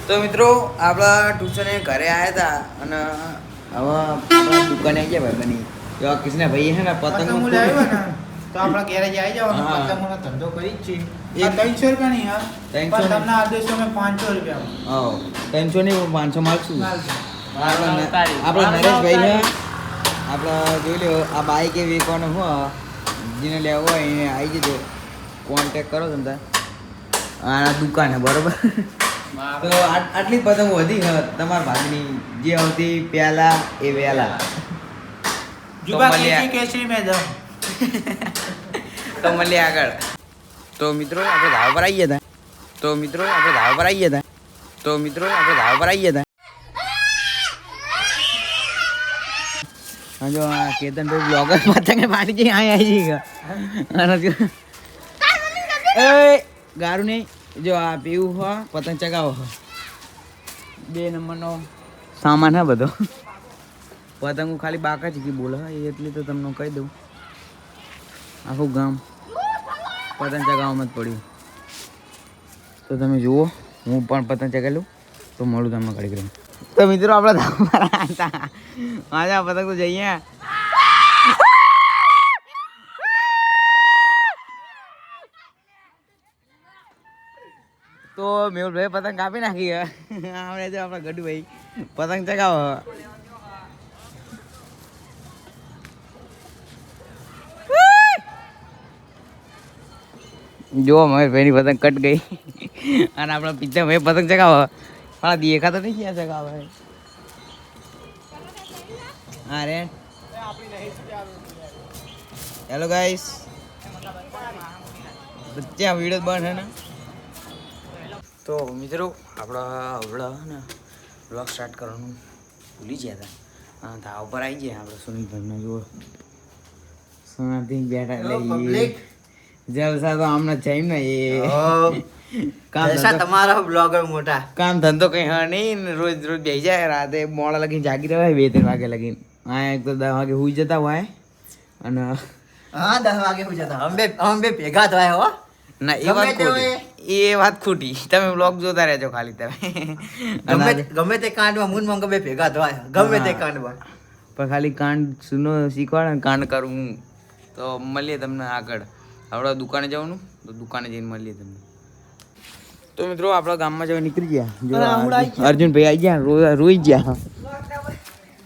તો મિત્રો આપણા ટ્યુશને ઘરે આવ્યા હતા અને હવે આપણા દુકાને આવી ગયા ભાઈ બની તો કિસને ભાઈ હે ને પતંગ લાવ્યો ને તો આપણા ગેરેજ આવી જવાનો પતંગોનો ધંધો કરી જ છે. 300 રૂપિયા નહીં હા 300 તમને આદેશો અમે 500 રૂપિયા. હા 300 નહીં 500 માલશું. આપણા નરેશભાઈ ને આપણા જોઈ લો આ બાઈક એ વેચવાનો હું જેને લેવો હોય એને આવી જજો કોન્ટેક કરો તમે આ દુકાને બરોબર. તો આટલી પતંગ વધી તમારા ભાગની જે આવતી પહેલા એ વહેલા જુબા કેસરી મેં દો તો મળીએ આગળ. તો મિત્રો આપણે ધાવા પર આવી ગયા હતા જો આ કેતનભાઈ બ્લોગર પતંગે મારી જઈ આવી ગઈ એ ગારું નહીં જો આ પીવું હો પતંગ ચગાવો હો 2 નંબરનો સામાન હે બધો. પતંગ ખાલી બાકા જ બોલે એટલે તો તમને કહી દઉં આખું ગામ પતંગ ચગાવવામાં જ પડ્યું. તો તમે જુઓ હું પણ પતંગ ચગાવી લઉં તો મળું તમને ઘડી કરી. તો મિત્રો આપણે ધાબા હતા આજે પતંગ તો જઈએ તો મેહુલભાઈ પતંગ કાપી નાખી આપણે જો આપણા ગઢુભાઈ પતંગ ચગાવો. જો મહેશભાઈની પતંગ કટ ગઈ અને આપણા પિત્તા ભાઈ પતંગ ચગાવો પણ દેખાતો નહીં ક્યાં ચગાવે. હા રે હેલો ગાઈસ ત્યાં વિડીયો બંધ હે ને. તો મિત્રો આપણા હમણાં ને બ્લોગ સ્ટાર્ટ કરવાનું ભૂલી ગયા હતા ધાવા ઉપર આવી ગયા આપણે સુનિલભાઈના જુઓ સોનાથી બેઠા એટલે જલસા તો આમના જઈમ ને એ તમારા બ્લોગર મોટા કામ ધંધો કઈ હા નહીં રોજ રોજ બેસી જાય રાતે મોડા લગીને જાગી રહ્યા 2-3 વાગે લગીને હા એક તો 10 વાગે હુઈ જતા હોય અને હા 10 વાગે હુઈ જતા અમે ભેગા થયા હો ના એ વાત ખોટી તમે બ્લોગ જોતા રહેજો ખાલી તમે ગમે તે કાંડમાં મૂનમાં ગમે ભેગા થયા ગમે તે કાંડમાં પણ ખાલી કાંડ સુનો શીખવાડે ને કાંડ કરવું. તો મળીએ તમને આગળ આપણે દુકાને જવાનું તો દુકાને જઈને મળીએ તમને. તો મિત્રો આપણા ગામમાં જવા નીકળી ગયા જો અર્જુનભાઈ આવી ગયા રોઈ ગયા.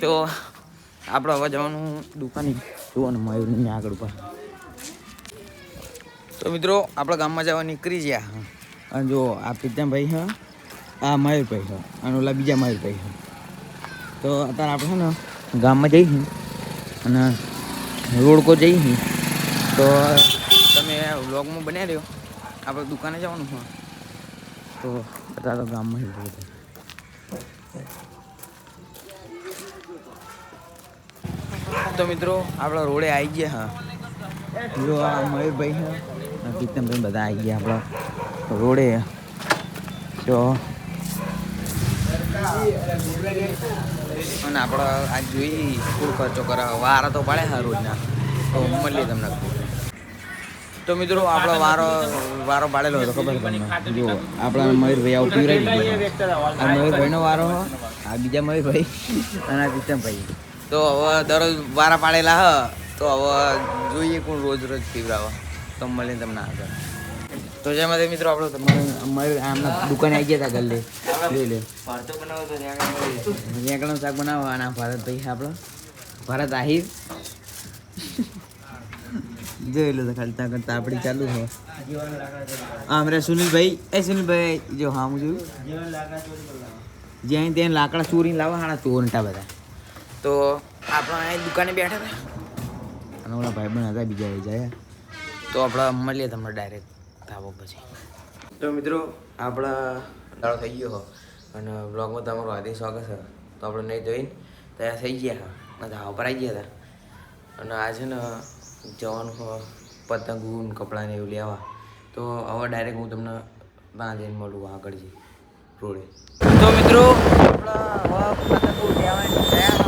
તો આપણે હવે જવાનું દુકાને જોવાનું મયુરની આગળ ઉપર. તો મિત્રો આપણા ગામમાં જવા નીકળી ગયા અને જો આ પિત્તાભાઈ હા આ મયુરભાઈ હા અને ઓલા બીજા મયુરભાઈ હા. તો અત્યારે આપણે છે ને ગામમાં જઈએ અને રોડકો જઈએ તો તમે વ્લોગમાં બનાવી રહ્યો આપણે દુકાને જવાનું હા. તો અત્યારે તો ગામમાં તો મિત્રો આપણા રોડે આવી ગયા હા જો આ મયુરભાઈ હા પિત્તમભાઈ બધા આવી ગયા આપણા રોડે. તો અને આપણે આ જોઈ શું ખર્ચો કરે વારા તો પડે હા રોજના. તો મળીએ તમને. તો મિત્રો આપણો વારો પાડેલો હતો ખબર તમને જુઓ આપણા મયુરભાઈ આવું પીવરાઈ દીધું. આ મયુરભાઈનો વારો આ બીજા મયુરભાઈ અને આ પિત્તમભાઈ. તો હવે દરરોજ વારા પાડેલા હ તો હવે જોઈએ કોણ રોજ રોજ પીવરાવે. તો મળીને તમને આગળ. તો જેમાંથી મિત્રો આપણે તમારે આમના દુકાને આવી ગયા હતા ગલ્લે જોઈ લે રેંકડાનું શાક બનાવવા અને ભારતભાઈ આપણો ભારત આહિર જોઈ લો તો ખાલી ત્યાં કરતા આપણી ચાલુ હોય. હા અમારે સુનિલભાઈ જો હા હું જોયું જ્યાં ત્યાં લાકડા ચોરીને લાવવા હાણા ચોરંટા બધા. તો આપણે અહીં દુકાને બેઠા હતા અને ઓલા ભાઈ બન હતા બીજા જાય. તો આપણે મળીએ તમને ડાયરેક્ટ ધાબો પછી. તો મિત્રો આપણા દાડો થઈ ગયો અને બ્લોગમાં તમારું હાર્દિક સ્વાગત છે. તો આપણે નહીં જોઈને તૈયાર થઈ ગયા અને ધાબા પર આવી ગયા હતા અને આજે ને જવાનું પતંગ કપડાને એવું લેવા. તો હવે ડાયરેક્ટ હું તમને ત્યાં જઈને મળું આગળ જઈ રોડે. તો મિત્રો આપણા હવે પતંગ લેવા ગયા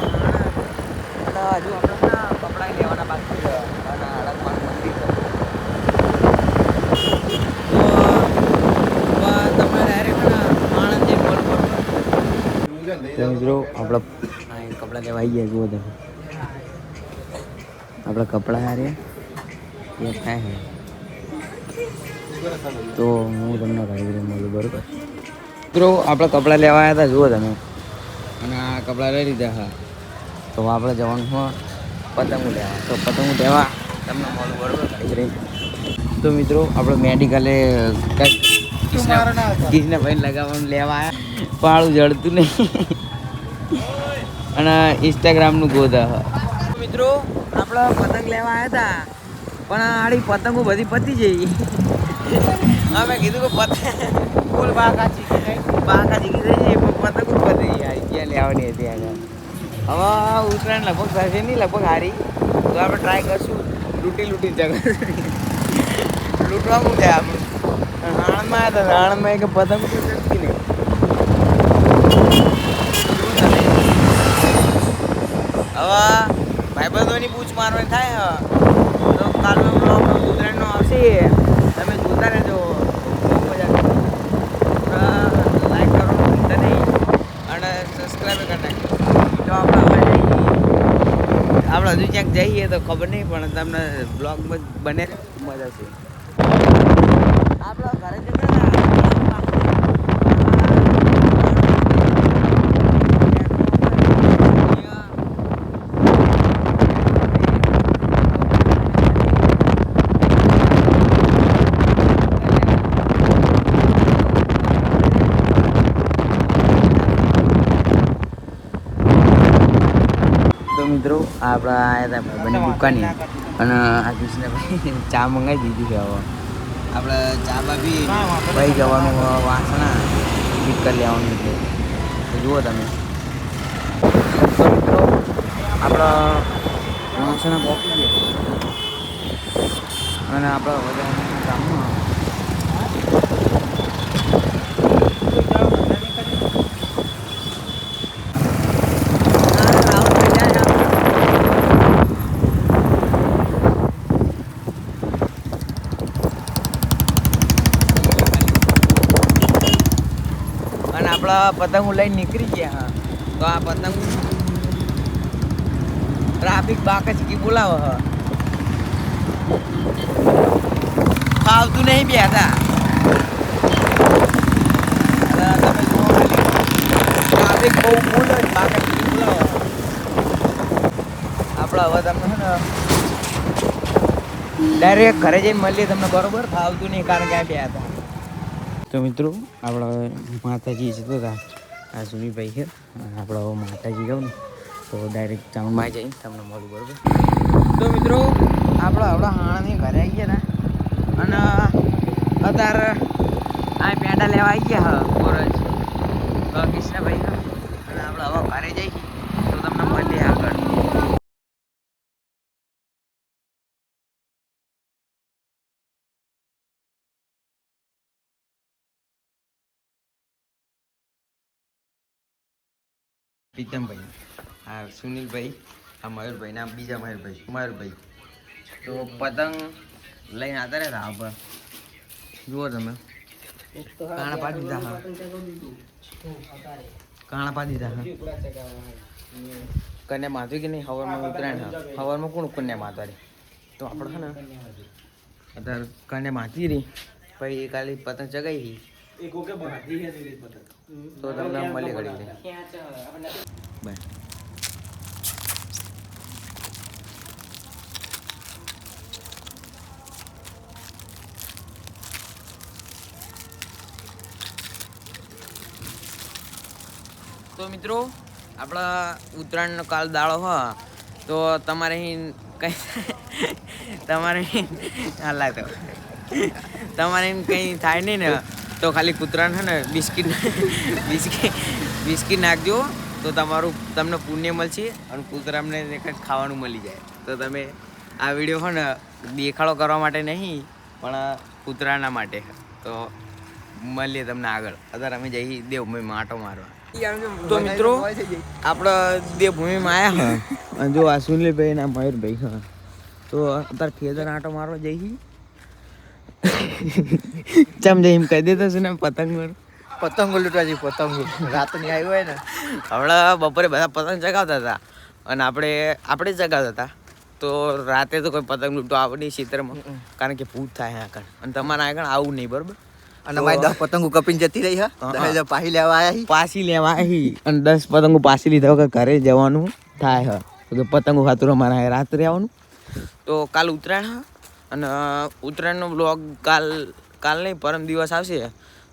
હજુ આપણે કપડાં લેવાના બાકી છે અને અડકવાનું મંદિર છે. તો તમે ડાયરેક્ટ માણસ જે બોલ તો મિત્રો આપણા કપડાં લેવા આવી ગયા જુઓ તમે આપણા કપડાં હારે એ થાય છે તો હું તમને ઘણી મળું બરાબર મિત્રો આપણે કપડાં લેવા આવ્યા હતા જુઓ તમે અને આ કપડાં લઈ લીધા હા તો આપણે જવાનું હોય પતંગો લેવા તો પતંગો લેવા તમને મળું બરાબર ઘણી તો મિત્રો આપણે મેડિકલે કૃષ્ણ ભાઈ લગાવવાનું લેવા આવ્યા પાળું જડતું નહીં અને ઇન્સ્ટાગ્રામનું ગોદા મિત્રો આપણે પતંગ લેવા આવ્યા હતા પણ આડી પતંગો બધી પતી જઈ અમે કીધું કે પતંગ ફૂલ બાકા ચીકી થઈ પણ પતંગો પતી ગઈ ક્યાં લેવાની હતી આગળ હવે ઉત્તરાયણ લગભગ થશે નહીં લગભગ હારી તો આપણે ટ્રાય કરશું લૂંટી જગા લૂંટવા મૂકે આપણે રાણમાં આવ્યા હતા રાણમાં એક પતંગ ચડતી નહીં હવે ભાઈબંધોની પૂછ મારવાની થાય તો કાલનો બ્લોગ ઉત્તરાયણનો આવશે તમે જોતા રહેજો બહુ મજા લાઈક કરવાનું ભૂલતા નહીં અને સબસ્ક્રાઈબ કરી નાખજો તો આપણે હજુ ક્યાંક જઈએ તો ખબર નહીં પણ તમને બ્લોગમાં બને મજા છે આપણા ઘરે જતા મિત્રો આપણા આવ્યા હતા ભાઈબંધની દુકાને અને આ કૃષ્ણભાઈ ચા મંગાવી દીધી છે હવે આપણે ચા બાબી ભાઈ જવાનું વાસણા ઠીક કરી લેવાનું છે તો જુઓ તમે તો મિત્રો આપણા વાસણા પહોંચી ગયા અને આપણા બધા ગામમાં આપણા પતંગો લઈને નીકળી ગયા હા તો આ પતંગ ટ્રાફિક બાકચકી બોલાવે હ ફાવતું નહીં બે હતા તમે જુઓ ટ્રાફિક બહુ ફૂલ જ બાકચકી બોલાવે આપણે હવે તમને છે ને ડાયરેક્ટ ઘરે જઈને મળીએ તમને બરોબર ફાવતું નહીં કારણ કે આ બે હતા તો મિત્રો આપણા માતાજી છે તો આ સુનીભાઈ છે આપણે હવે માતાજી કહું ને તો ડાયરેક્ટ ટાઉનમાં જઈને તમને મળું બરાબર તો મિત્રો આપણે આપણા હાણાની ઘરે આવી ગયા ને અને અત્યારે આ પેંડા લેવા આવી ગયા હા કોરજ કૃષ્ણભાઈ અને આપણે હવે ઘરે જઈએ તો તમને મળીએ આગળ પ્રીતમભાઈ હા સુનિલભાઈ આ મયુરભાઈ ના બીજા મયુરભાઈ તો પતંગ લઈને આવતા રહેતા હા જુઓ તમે કાણા પાડી દીધા હા કાણા પાડી દીધા હા કન્યા માથું કે નહીં હવારમાં ઉતરાયણ હા હવારમાં કોણ કન્યા માથવા તો આપણે છે ને અત્યારે કન્યા માથી રહી પછી કાલે પતંગ ચગાવી તો તમને મળી ઘડી બાય તો મિત્રો આપણા ઉત્તરાયણનો કાલ દાડો હ તો તમારે અહીં કંઈ તમારે હાલા તો તમારે કંઈ થાય નહીં ને તો ખાલી કૂતરાને છે ને બિસ્કિટ નાખજો તો તમને પુણ્ય મળશે અને કૂતરાને કંઈક ખાવાનું મળી જાય તો તમે આ વિડીયો છે ને દેખાડો કરવા માટે નહીં પણ કૂતરાના માટે તો મળીએ તમને આગળ અત્યારે અમે જઈએ દેવભૂમિમાં આંટો મારવા તો મિત્રો આપણે દેવભૂમિમાં આવ્યા હા અને જો આ સુનિલભાઈ ના મયુરભાઈ હા તો અત્યારે ખેતર આંટો મારવા જઈએ ચમ જઈ એમ કહી દેતો છું ને પતંગ પતંગો લૂંટવા જઈએ પતંગો રાતની આવી હોય ને હમણાં બપોરે બધા પતંગ ચગાવતા હતા અને આપણે ચગાવતા હતા તો રાતે તો કોઈ પતંગ લૂંટવા આવે નહીં ક્ષેત્રમાં કારણ કે ભૂત થાય આગળ અને તમારા આગળ આવું નહીં બરોબર અને મારી 10 પતંગો કપીને જતી રહી હા પાછી લેવા આવ્યા પાછી લેવા આવી અને 10 પતંગો પાછી લીધા વગર ઘરે જવાનું થાય તો પતંગો ખાતું અમારે રાત્રે આવવાનું તો કાલ ઉત્તરાયણ અને ઉત્તરાયણનો બ્લોગ કાલ નહીં પરમ દિવસ આવશે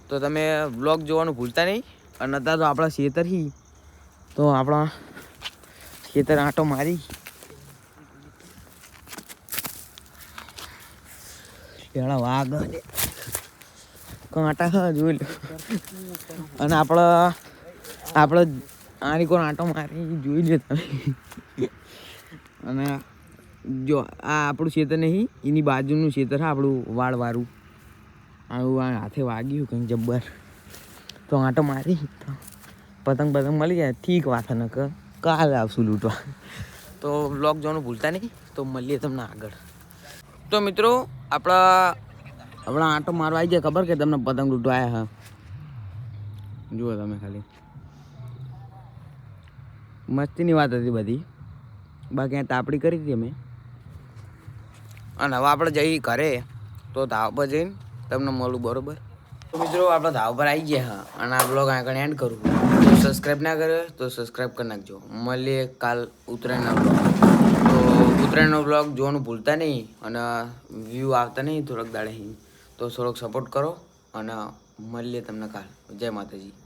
તો તમે બ્લોગ જોવાનું ભૂલતા નહીં અને અત્યારે તો આપણા ખેતર હી તો આપણા ખેતર આંટો મારી પેલા વાઘ કાંટા હા જોઈ લો અને આપણે આની કોઈ આંટો મારી જોઈ લે તમે અને જો આ આપણું ખેતર નહીં એની બાજુનું ખેતર છે આપણું વાળવાળું આવું આ હાથે વાગ્યું કંઈક જબ્બર તો આંટો મારી પતંગ મળી જાય ઠીક વાત ન કાલે આવશું લૂંટવા તો બ્લોગ જોવાનું ભૂલતા નહીં તો મળીએ તમને આગળ તો મિત્રો આપણા આંટો મારવા આવી જાય ખબર કે તમને પતંગ લૂંટવા આવ્યા હા જુઓ તમે ખાલી મસ્તીની વાત હતી બધી બાકી આ તાપડી કરી હતી અમે અને હવે આપણે જઈએ ઘરે તો ધાવ પર જઈને તમને મળું બરોબર તો મિત્રો આપણે ધાવ પર આવી ગયા હા અને આ બ્લોગ આગળ એન્ડ કરું સબસ્ક્રાઈબ ના કરે તો સબસ્ક્રાઈબ કરી નાખજો મળીએ કાલ ઉત્તરાયણના બ્લોગ તો ઉત્તરાયણનો બ્લોગ જોવાનું ભૂલતા નહીં અને વ્યૂ આવતા નહીં થોડોક દાડે તો થોડોક સપોર્ટ કરો અને મળીએ તમને કાલ જય માતાજી